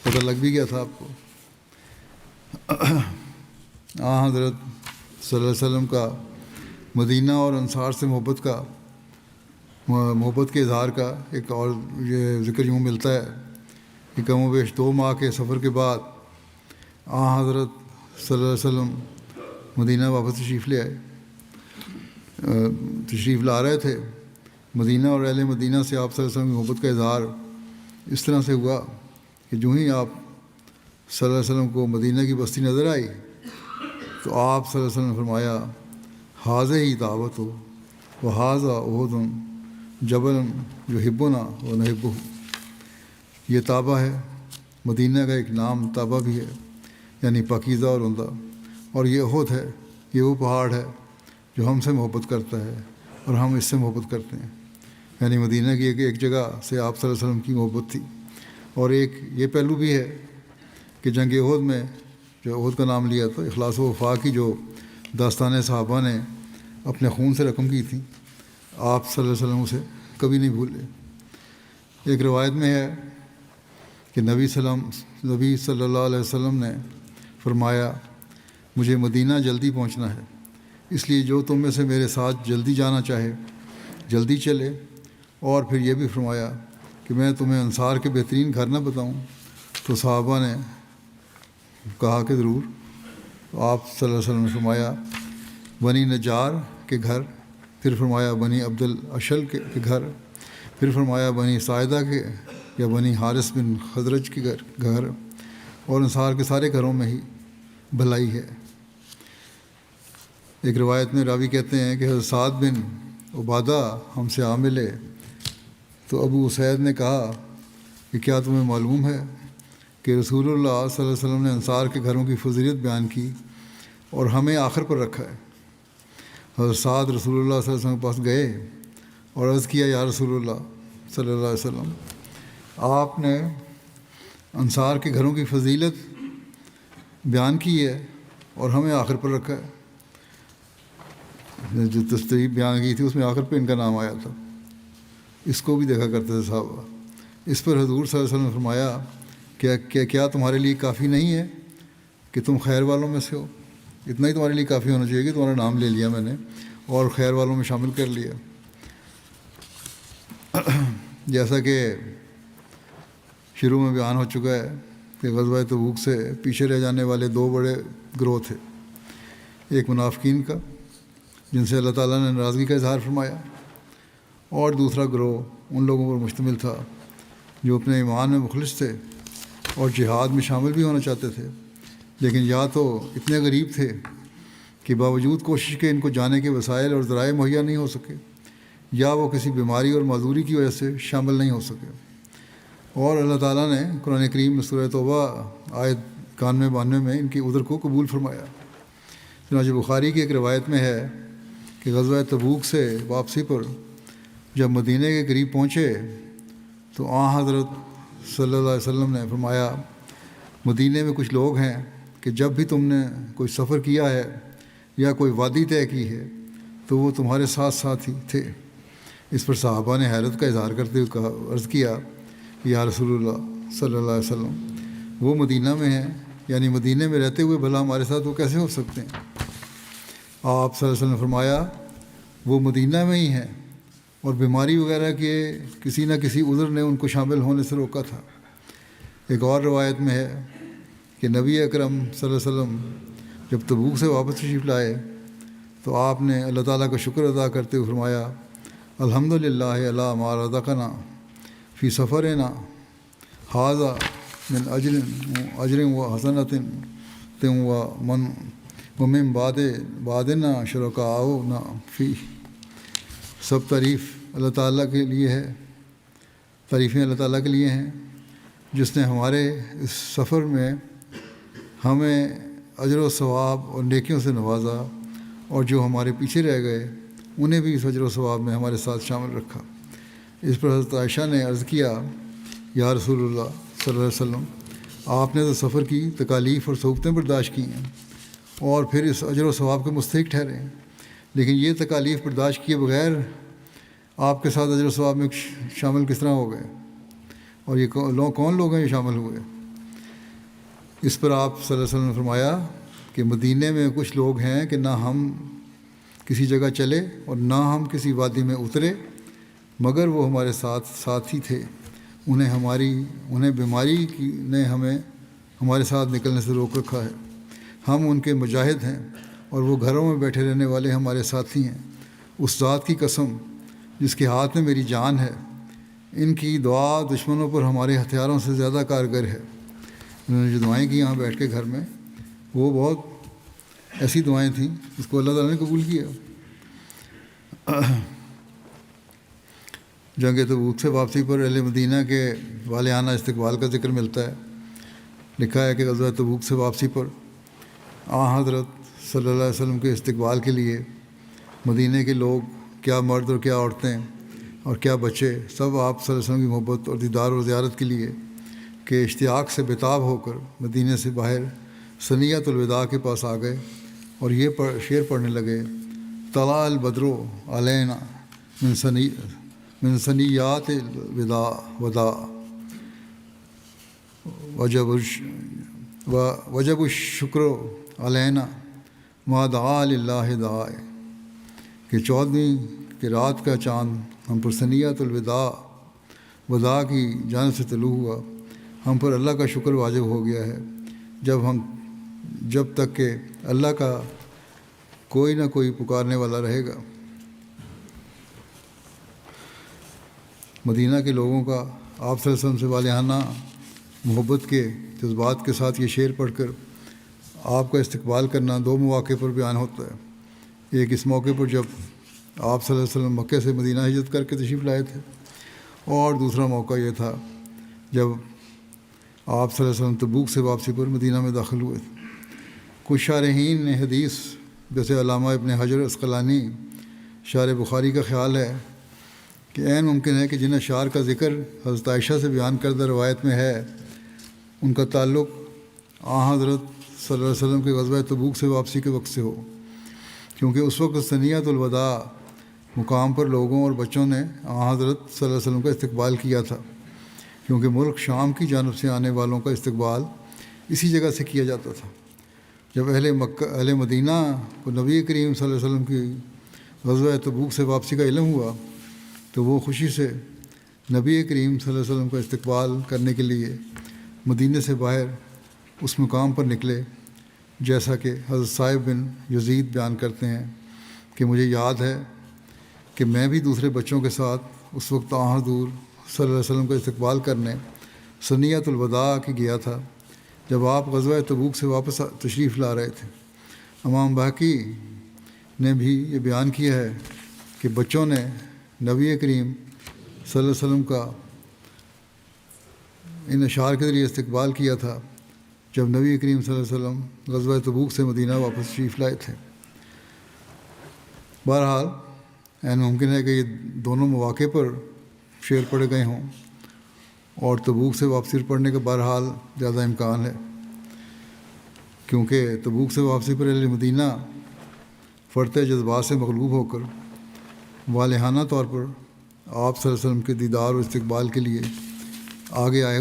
A: پتہ لگ بھی گیا تھا آپ کو۔ حضرت صلی اللہ علیہ وسلم کا مدینہ اور انصار سے محبت کے اظہار کا ایک اور یہ ذکر یوں ملتا ہے کہ کم و بیش 2 ماہ کے سفر کے بعد حضرت صلی اللہ علیہ وسلم مدینہ واپس تشریف لا رہے تھے۔ مدینہ اور اہل مدینہ سے آپ صلی اللہ علیہ وسلم کی محبت کا اظہار اس طرح سے ہوا کہ جو ہی آپ صلی اللہ علیہ وسلم کو مدینہ کی بستی نظر آئی تو آپ صلی اللہ علیہ وسلم نے فرمایا، حاضہ ہی دعوت ہو و حاضہ عہد جبل یحبنا و نحبہ۔ یہ طابہ ہے، مدینہ کا ایک نام طابہ بھی ہے، یعنی پاکیزہ اور عمدہ، اور یہ احد ہے، یہ وہ پہاڑ ہے جو ہم سے محبت کرتا ہے اور ہم اس سے محبت کرتے ہیں۔ یعنی مدینہ کی ایک جگہ سے آپ صلی اللہ علیہ وسلم کی محبت تھی۔ اور ایک یہ پہلو بھی ہے کہ جنگ احد میں جو احد کا نام لیا تو اخلاص و وفا کی جو داستانیں صحابہ نے اپنے خون سے رقم کی تھیں، آپ صلی اللہ علیہ وسلم اسے کبھی نہیں بھولے۔ ایک روایت میں ہے کہ نبی صلی اللہ علیہ وسلم نے فرمایا، مجھے مدینہ جلدی پہنچنا ہے، اس لیے جو تم میں سے میرے ساتھ جلدی جانا چاہے جلدی چلے۔ اور پھر یہ بھی فرمایا کہ میں تمہیں انصار کے بہترین گھر نہ بتاؤں؟ تو صحابہ نے کہا کہ ضرور۔ تو آپ صلی اللہ علیہ وسلم نے فرمایا، بنی نجار کے گھر، پھر فرمایا بنی عبد الاشل کے گھر، پھر فرمایا بنی ساعدہ کے یا بنی حارث بن خزرج کے گھر، اور انصار کے سارے گھروں میں ہی بھلائی ہے۔ ایک روایت میں راوی کہتے ہیں کہ حضرت سعد بن عبادہ ہم سے آ ملے تو ابو اسید نے کہا کہ کیا تمہیں معلوم ہے کہ رسول اللہ صلی اللہ علیہ وسلم نے انصار کے گھروں کی فضیلت بیان کی اور ہمیں آخر پر رکھا ہے۔ حضرت سعد رسول اللہ صلی اللہ علیہ وسلم کے پاس گئے اور عرض کیا، یا رسول اللہ صلی اللہ علیہ وسلم، آپ نے انصار کے گھروں کی فضیلت بیان کی ہے اور ہمیں آخر پر رکھا ہے۔ جو تصریح بیان کی تھی اس میں آخر پہ ان کا نام آیا تھا، اس کو بھی دیکھا کرتے تھے صحابہ۔ اس پر حضور صلی اللہ علیہ وسلم نے فرمایا، کیا تمہارے لیے کافی نہیں ہے کہ تم خیر والوں میں سے ہو؟ اتنا ہی تمہارے لیے کافی ہونا چاہیے کہ تمہارا نام لے لیا میں نے اور خیر والوں میں شامل کر لیا۔ جیسا کہ شروع میں بیان ہو چکا ہے کہ غزوہ تبوک سے پیچھے رہ جانے والے 2 بڑے گروہ تھے، ایک منافقین کا جن سے اللہ تعالیٰ نے ناراضگی کا اظہار فرمایا، اور دوسرا گروہ ان لوگوں پر مشتمل تھا جو اپنے ایمان میں مخلص تھے اور جہاد میں شامل بھی ہونا چاہتے تھے، لیکن یا تو اتنے غریب تھے کہ باوجود کوشش کے ان کو جانے کے وسائل اور ذرائع مہیا نہیں ہو سکے، یا وہ کسی بیماری اور معذوری کی وجہ سے شامل نہیں ہو سکے۔ اور اللہ تعالیٰ نے قرآن کریم میں سورہ توبہ آیت 91-92 میں ان کی عذر کو قبول فرمایا۔ چنانچہ بخاری کی ایک روایت میں ہے کہ غزوہ تبوک سے واپسی پر جب مدینہ کے قریب پہنچے تو حضرت صلی اللہ علیہ وسلم نے فرمایا، مدینہ میں کچھ لوگ ہیں کہ جب بھی تم نے کوئی سفر کیا ہے یا کوئی وادی طے کی ہے تو وہ تمہارے ساتھ ساتھ ہی تھے۔ اس پر صحابہ نے حیرت کا اظہار کرتے ہوئے عرض کیا، یا رسول اللہ صلی اللہ علیہ وسلم، وہ مدینہ میں ہیں، یعنی مدینہ میں رہتے ہوئے بھلا ہمارے ساتھ وہ کیسے ہو سکتے ہیں؟ آپ صلی اللہ علیہ وسلم نے فرمایا، وہ مدینہ میں ہی ہیں اور بیماری وغیرہ کے کسی نہ کسی عذر نے ان کو شامل ہونے سے روکا تھا۔ ایک اور روایت میں ہے کہ نبی اکرم صلی اللہ علیہ وسلم جب تبوک سے واپس تشریف لائے تو آپ نے اللہ تعالیٰ کا شکر ادا کرتے ہوئے فرمایا، الحمدللہ علی ما رزقنا فی سفرنا ھذا من اجر و حسنۃ ومن بعدنا شرکاؤنا فی۔ سب تعریف اللہ تعالیٰ کے لیے ہے، تعریفیں اللہ تعالیٰ کے لیے ہیں جس نے ہمارے اس سفر میں ہمیں اجر و ثواب اور نیکیوں سے نوازا، اور جو ہمارے پیچھے رہ گئے انہیں بھی اس اجر و ثواب میں ہمارے ساتھ شامل رکھا۔ اس پر حضرت عائشہ نے عرض کیا یا رسول اللہ صلی اللہ علیہ وسلم، آپ نے تو سفر کی تکالیف اور صعوبتیں برداشت کی ہیں اور پھر اس اجر و ثواب کے مستحق ٹھہرے ہیں، لیکن یہ تکالیف برداشت کیے بغیر آپ کے ساتھ اجر و ثواب میں شامل کس طرح ہو گئے؟ اور یہ کون لوگ ہیں یہ شامل ہوئے؟ اس پر آپ صلی اللہ علیہ وسلم نے فرمایا کہ مدینے میں کچھ لوگ ہیں کہ نہ ہم کسی جگہ چلے اور نہ ہم کسی وادی میں اترے مگر وہ ہمارے ساتھ ہی تھے، انہیں بیماری نے ہمارے ساتھ نکلنے سے روک رکھا ہے، ہم ان کے مجاہد ہیں اور وہ گھروں میں بیٹھے رہنے والے ہمارے ساتھی ہیں، اس ذات کی قسم جس کے ہاتھ میں میری جان ہے، ان کی دعا دشمنوں پر ہمارے ہتھیاروں سے زیادہ کارگر ہے۔ انہوں نے جو دعائیں کی یہاں بیٹھ کے گھر میں، وہ بہت ایسی دعائیں تھیں جس کو اللہ تعالیٰ نے قبول کیا۔ جنگ تبوک سے واپسی پر اہل مدینہ کے والہانہ استقبال کا ذکر ملتا ہے۔ لکھا ہے کہ غزوہ تبوک سے واپسی پر حضرت صلی اللہ علیہ وسلم کے استقبال کے لیے مدینہ کے لوگ، کیا مرد اور کیا عورتیں اور کیا بچے، سب آپ صلی اللہ علیہ وسلم کی محبت اور دیدار اور زیارت کے لیے کہ اشتیاق سے بےتاب ہو کر مدینہ سے باہر ثنیۃ الوداع کے پاس آ گئے اور یہ شعر پڑھنے لگے: طلع البدر علینا من ثنیات الوداع وجب الشکر علینا ما دعا للہ داع، کہ 14ویں کی رات کا چاند ہم پر ثنیۃ وداع کی جانب سے طلوع ہوا، ہم پر اللہ کا شکر واجب ہو گیا ہے جب تک کہ اللہ کا کوئی نہ کوئی پکارنے والا رہے گا۔ مدینہ کے لوگوں کا آپ صلی اللہ علیہ وسلم سے والہانہ محبت کے جذبات کے ساتھ یہ شعر پڑھ کر آپ کا استقبال کرنا 2 مواقع پر بیان ہوتا ہے۔ ایک اس موقع پر جب آپ صلی اللہ علیہ وسلم مکہ سے مدینہ ہجرت کر کے تشریف لائے تھے، اور دوسرا موقع یہ تھا جب آپ صلی اللہ علیہ وسلم تبوک سے واپسی پر مدینہ میں داخل ہوئے تھے۔ کچھ شارحین حدیث جیسے علامہ ابن حجر عسقلانی شارح بخاری کا خیال ہے کہ عین ممکن ہے کہ جن اشعار کا ذکر حضرت عائشہ سے بیان کردہ روایت میں ہے ان کا تعلق حضرت صلی اللہ علیہ وسلم کے غزوہ تبوک سے واپسی کے وقت سے ہو، کیونکہ اس وقت ثنیۃ الوداع مقام پر لوگوں اور بچوں نے حضرت صلی اللہ علیہ وسلم کا استقبال کیا تھا، کیونکہ ملک شام کی جانب سے آنے والوں کا استقبال اسی جگہ سے کیا جاتا تھا۔ جب اہل مدینہ کو نبی کریم صلی اللہ علیہ وسلم کی غزوہ تبوک سے واپسی کا علم ہوا تو وہ خوشی سے نبی کریم صلی اللہ علیہ وسلم کا استقبال کرنے کے لیے مدینہ سے باہر اس مقام پر نکلے، جیسا کہ حضرت صاحب بن یزید بیان کرتے ہیں کہ مجھے یاد ہے کہ میں بھی دوسرے بچوں کے ساتھ اس وقت حضور صلی اللہ علیہ وسلم کا استقبال کرنے ثنیۃ الوداع کی گیا تھا جب آپ غزوہ تبوک سے واپس تشریف لا رہے تھے۔ امام بہقی نے بھی یہ بیان کیا ہے کہ بچوں نے نبی کریم صلی اللہ علیہ وسلم کا ان اشعار کے ذریعے استقبال کیا تھا جب نبی کریم صلی اللہ علیہ وسلم غزوہ تبوک سے مدینہ واپس تشریف لائے تھے۔ بہرحال عین ممکن ہے کہ یہ دونوں مواقع پر شعر پڑھے گئے ہوں، اور تبوک سے واپسی پڑھنے کا بہرحال زیادہ امکان ہے، کیونکہ تبوک سے واپسی پر اہل مدینہ فرط جذبات سے مغلوب ہو کر والہانہ طور پر آپ صلی اللہ علیہ وسلم کے دیدار اور استقبال کے لیے آگے آئے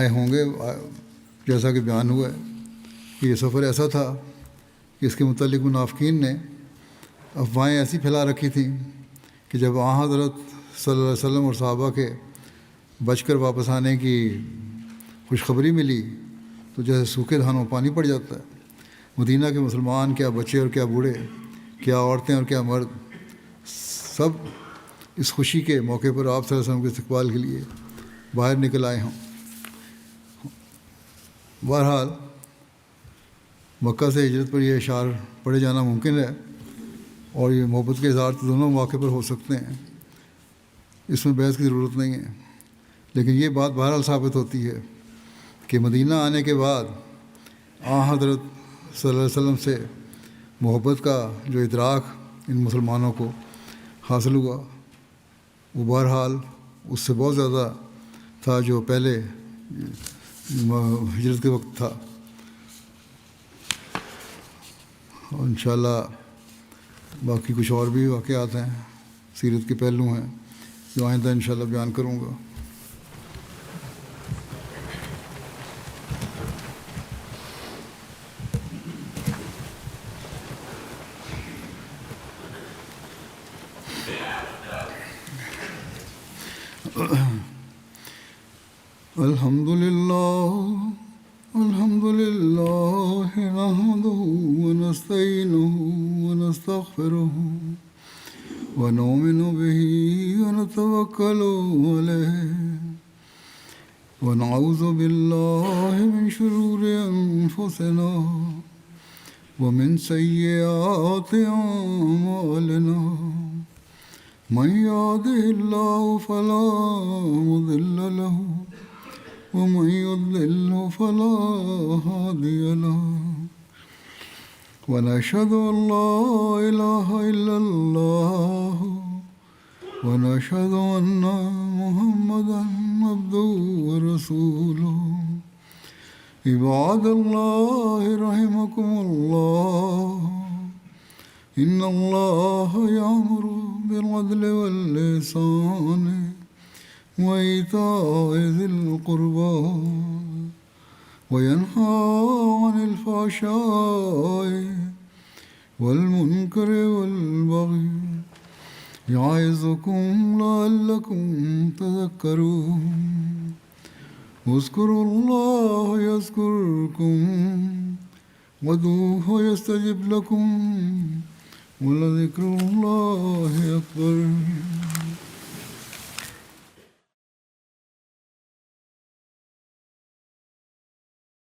A: ہوں گے، جیسا کہ بیان ہوا ہے کہ یہ سفر ایسا تھا کہ اس کے متعلق منافقین نے افواہیں ایسی پھیلا رکھی تھیں کہ جب حضرت صلی اللہ علیہ وسلم اور صحابہ کے بچ کر واپس آنے کی خوشخبری ملی تو جیسے سوکھے دھانوں پانی پڑ جاتا ہے۔ مدینہ کے مسلمان، کیا بچے اور کیا بوڑھے، کیا عورتیں اور کیا مرد، سب اس خوشی کے موقع پر آپ صلی اللہ علیہ وسلم کے استقبال کے لیے باہر نکل آئے ہوں۔ بہرحال مکہ سے ہجرت پر یہ اشعار پڑھے جانا ممکن ہے، اور یہ محبت کے اظہار تو دونوں موقع پر ہو سکتے ہیں، اس میں بحث کی ضرورت نہیں ہے، لیکن یہ بات بہرحال ثابت ہوتی ہے کہ مدینہ آنے کے بعد حضرت صلی اللہ علیہ وسلم سے محبت کا جو ادراک ان مسلمانوں کو حاصل ہوا وہ بہرحال اس سے بہت زیادہ تھا جو پہلے ہجرت کے وقت تھا. اور انشاءاللہ باقی کچھ اور بھی واقعات ہیں، سیرت کے پہلو ہیں جو آئندہ انشاءاللہ بیان کروں گا. الحمد لله نحمده ونستعينه ونستغفره ونؤمن به ونتوكل عليه ونعوذ بالله من شرور أنفسنا ومن سيئات أعمالنا من يهده الله فلا مضل له ومن يضلل فلا هادي له ونشهد أن لا إله إلا الله ونشهد أن محمدا عبده ورسوله. عباد الله رحمكم الله، إن الله يأمر بالعدل والإحسان وإيتاء ذي القربى وينهى عن الفحشاء والمنكر والبغي يعظكم لعلكم تذكرون. اذكروا الله يذكركم وادعوه يستجب لكم ولذكر الله أكبر.